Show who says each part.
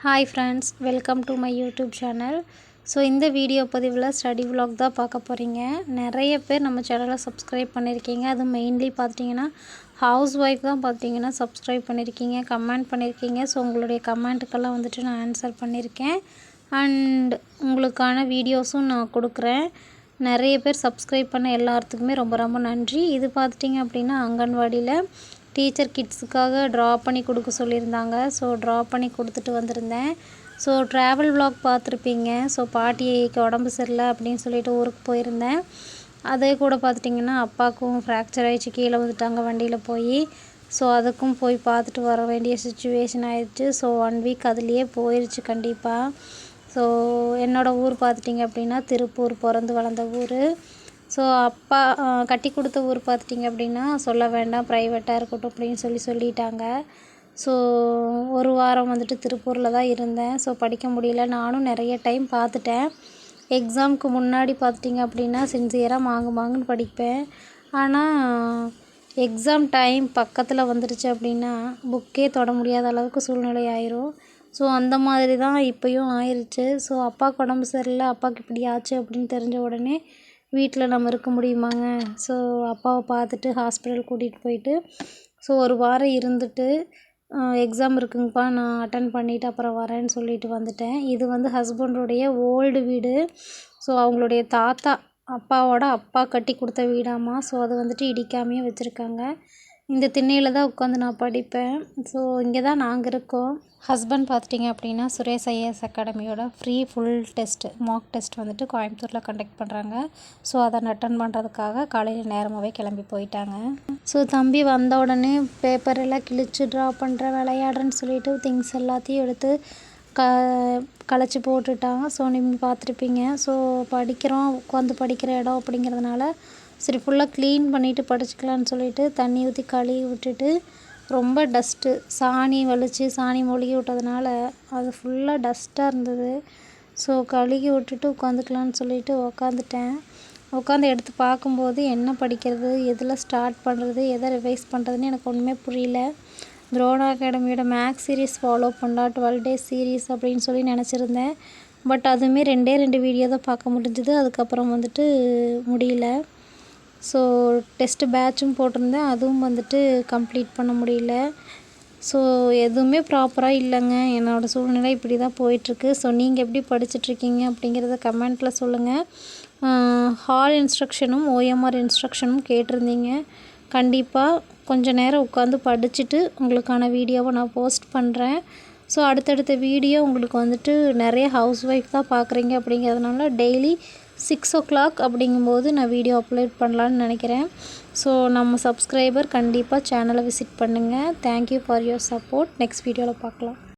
Speaker 1: Hi friends, welcome to my YouTube channel. So இந்த video பதிவில் study vlog தான் பார்க்க போகிறீங்க. நிறைய பேர் நம்ம சேனலை சப்ஸ்கிரைப் பண்ணியிருக்கீங்க. அது மெயின்லி பார்த்தீங்கன்னா ஹவுஸ் ஒய்ஃப் தான் பார்த்தீங்கன்னா சப்ஸ்கிரைப் பண்ணியிருக்கீங்க, கமெண்ட் பண்ணியிருக்கீங்க. ஸோ உங்களுடைய கமெண்ட்டுக்கெல்லாம் வந்துட்டு நான் ஆன்சர் பண்ணியிருக்கேன். அண்ட் உங்களுக்கான வீடியோஸும் நான் கொடுக்குறேன். நிறைய பேர் சப்ஸ்கிரைப் பண்ண எல்லாத்துக்குமே ரொம்ப ரொம்ப நன்றி. இது பார்த்துட்டிங்க அப்படின்னா அங்கன்வாடியில் டீச்சர் கிட்ஸுக்காக ட்ரா பண்ணி கொடுக்க சொல்லியிருந்தாங்க. ஸோ ட்ரா பண்ணி கொடுத்துட்டு வந்திருந்தேன். ஸோ ட்ராவல் vlog பார்த்துருப்பீங்க. ஸோ பாட்டிக்கு உடம்பு சரியில்லை அப்படின்னு சொல்லிட்டு ஊருக்கு போயிருந்தேன். அதே கூட பார்த்துட்டிங்கன்னா அப்பாவுக்கும் ஃப்ராக்சர் ஆகிடுச்சு, கீழே வந்துட்டாங்க வண்டியில் போய். ஸோ அதுக்கும் போய் பார்த்துட்டு வர வேண்டிய சுச்சுவேஷன் ஆயிடுச்சு. ஸோ 1 வீக் அதுலேயே போயிடுச்சு கண்டிப்பாக. ஸோ என்னோடய ஊர் பார்த்துட்டிங்க அப்படின்னா திருப்பூர், பிறந்து வளர்ந்த ஊர். ஸோ அப்பா கட்டி கொடுத்த ஊர் பார்த்துட்டிங்க அப்படின்னா சொல்ல வேண்டாம், ப்ரைவேட்டாக இருக்கட்டும் அப்படின்னு சொல்லிட்டாங்க. ஸோ ஒரு வாரம் வந்துட்டு திருப்பூரில் தான் இருந்தேன். ஸோ படிக்க முடியல. நானும் நிறைய டைம் பார்த்துட்டேன். எக்ஸாமுக்கு முன்னாடி பார்த்துட்டிங்க அப்படின்னா சின்சியராக மாங்குன்னு படிப்பேன். ஆனால் எக்ஸாம் டைம் பக்கத்தில் வந்துடுச்சு அப்படின்னா புக்கே தொட முடியாத அளவுக்கு சூழ்நிலை ஆயிரும். ஸோ அந்த மாதிரி தான் இப்போயும் ஆயிடுச்சு. ஸோ அப்பாவுக்கு உடம்பு சரியில்லை, அப்பாவுக்கு இப்படி ஆச்சு அப்படின்னு தெரிஞ்ச உடனே வீட்டில் நம்ம இருக்க முடியுமாங்க. ஸோ அப்பாவை பார்த்துட்டு ஹாஸ்பிட்டல் கூட்டிகிட்டு போயிட்டு ஸோ ஒரு வாரம் இருந்துட்டு எக்ஸாம் இருக்குங்கப்பா, நான் அட்டன் பண்ணிவிட்டு அப்புறம் வரேன்னு சொல்லிட்டு வந்துட்டேன். இது வந்து ஹஸ்பண்டோடைய ஓல்டு வீடு. ஸோ அவங்களுடைய தாத்தா அப்பாவோட அப்பா கட்டி கொடுத்த வீடாமா. ஸோ அதை வந்துட்டு இடிக்காமையே வச்சுருக்காங்க. இந்த திண்ணையில் தான் உட்காந்து நான் படிப்பேன். ஸோ இங்கே தான் நாங்கள் இருக்கோம். ஹஸ்பண்ட் பார்த்துட்டிங்க அப்படின்னா சுரேஷ் ஐஏஎஸ் அகாடமியோட free full test mark test வந்துட்டு கோயம்புத்தூரில் கண்டக்ட் பண்ணுறாங்க. ஸோ அதை அட்டன் பண்ணுறதுக்காக காலையில் நேரமாகவே கிளம்பி போயிட்டாங்க. ஸோ தம்பி வந்த உடனே பேப்பரெல்லாம் கிழிச்சு ட்ரா பண்ணுற விளையாடுறேன்னு சொல்லிட்டு திங்ஸ் எல்லாத்தையும் எடுத்து கலைச்சி போட்டுட்டாங்க. ஸோ நீங்கள் பார்த்துருப்பீங்க. ஸோ படிக்கிறோம், உட்காந்து படிக்கிற இடம் அப்படிங்கிறதுனால சரி ஃபுல்லாக க்ளீன் பண்ணிவிட்டு படிச்சுக்கலான்னு சொல்லிட்டு தண்ணி ஊற்றி கழுவி விட்டுட்டு ரொம்ப டஸ்ட்டு, சாணி வலிச்சு சாணி மொழுகி விட்டதுனால அது ஃபுல்லாக டஸ்ட்டாக இருந்தது. ஸோ கழுகி விட்டுட்டு உட்காந்துக்கலான்னு சொல்லிட்டு உட்காந்துட்டேன். உட்காந்து எடுத்து பார்க்கும்போது என்ன படிக்கிறது, எதில் ஸ்டார்ட் பண்ணுறது, எதை ரிவைஸ் பண்ணுறதுன்னு எனக்கு ஒன்றுமே புரியல. துரோணா அகாடமியோட மேக்ஸ் சீரீஸ் ஃபாலோ பண்ணலாம், 12 days சீரீஸ் அப்படின்னு சொல்லி நினச்சிருந்தேன். பட் அதுவுமே 2 வீடியோ தான் பார்க்க முடிஞ்சுது. அதுக்கப்புறம் வந்துட்டு முடியல. ஸோ டெஸ்ட்டு பேட்சும் போட்டிருந்தேன், அதுவும் வந்துட்டு கம்ப்ளீட் பண்ண முடியல. ஸோ எதுவுமே ப்ராப்பராக இல்லைங்க. என்னோடய சூழ்நிலை இப்படி தான் போயிட்டுருக்கு. ஸோ நீங்கள் எப்படி படிச்சுட்ருக்கீங்க அப்படிங்கிறத கமெண்ட்டில் சொல்லுங்கள். ஹால் இன்ஸ்ட்ரக்ஷனும் OMR இன்ஸ்ட்ரக்ஷனும் கேட்டிருந்தீங்க. கண்டிப்பாக கொஞ்சம் நேரம் உட்காந்து படிச்சுட்டு உங்களுக்கான வீடியோவை நான் போஸ்ட் பண்ணுறேன். ஸோ அடுத்தடுத்த வீடியோ உங்களுக்கு வந்துட்டு நிறைய ஹவுஸ் ஒய்ஃப் தான் பார்க்குறீங்க அப்படிங்கிறதுனால டெய்லி 6 o'clock அப்படிங்கும்போது நான் வீடியோ அப்லோட் பண்ணலான்னு நினைக்கிறேன். ஸோ நம்ம சப்ஸ்கிரைபர் கண்டிப்பாக சேனலை விசிட் பண்ணுங்கள். Thank you for your support. Next வீடியோவில் பார்க்கலாம்.